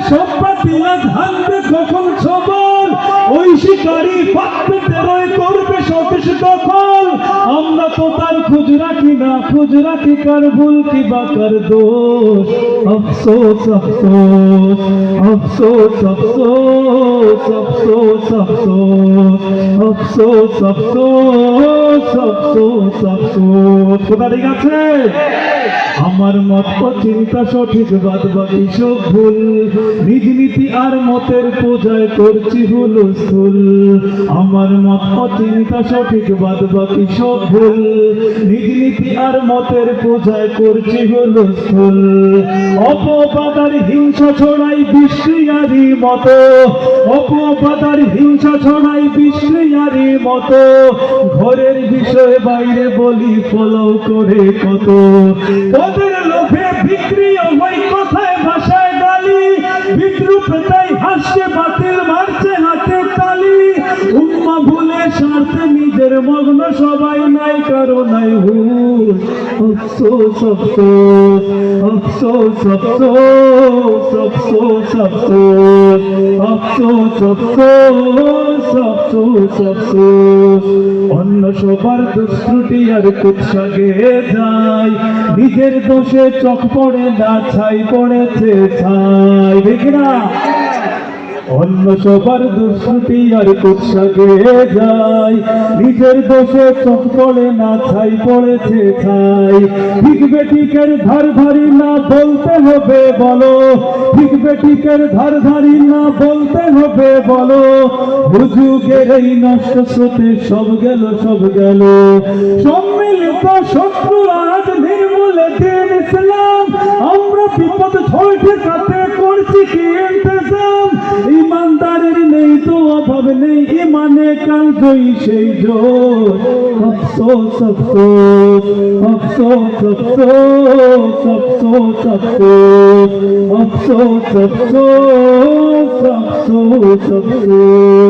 সব পাতিলা ধানবে কখন সবল, ওই শিকারী পাতবে তেরোয় করবে সতীশ দখল। আমরা তো তার খোঁজ রাখি না, খোঁজ রাখি কার ভুল কি বা কার দোষ। আফসোস আফসোস আফসোস আফসোস আফসোস আফসোস আফসোস আফসোস আফসোস আফসোস। কোথা ঠিক আছে? আমার মত ও চিন্তা সঠিক, বাদ বাকি সব ভুল। নিজ নীতি আর মতের পূজায় করছি হুলস্থুল। আমার মত ও চিন্তা সঠিক, বাদ বাকি সব ভুল। নিজ নীতি আর মতের পূজায় করছি হুলস্থুল। অপবাদার হিংসা ছড়াই বিশ্রিয়ারি মতো, অপবাদার হিংসা ছড়াই বিশ্রিয়ারি মতো। ঘরের বিষয়ে বাইরে বলি ফলো করে কত। ওদের লোভে বিক্রি ওই কথায় ভাষায় গালি, বিদ্রুপে তাই হাসছে বাতিল মারছে হাতে তালি। উম্মা ভুলে স্বার্থে নিজের মগ্ন সবাই, নাই কারো নাই হুঁশ। আফসোস আফসোস আফসোস আফসোস আফসোস আফসোস আফসোস আফসোস আফসোস আফসোস। অন্য সবার দুষ্কৃতি আর কুৎসাগে যায়, নিজের দোষে চোখ পড়ে না, ছাই পড়েছে ছাই। দেখি না? অন্য সবার দুষ্কৃতি আর কুৎসাগে যায়, নিজের দোষে চোখ পড়ে না, ছাই পড়েছে ছাই। ঠিক বেঠিকের ধার ধারি না বলতে হবে বলো, ঠিক বেঠিকের ধার ধারি না বলতে হবে বলো। হুজুগের এই নষ্ট স্রোতে সব গেল সব গেল। সম্মিলিত শত্রু আজ নির্মূলে দিন ইসলাম। আমরা বিপদ ঝড় ঠেকাতে করছি কি ইন্তজাম। ইমানদারের নেই তো অভাব নেই, ইমানে কাল জয়ী সেই জোর। আফসোস আফসোস আফসোস আফসোস আফসোস আফসোস আফসোস আফসোস আফসোস আফসোস।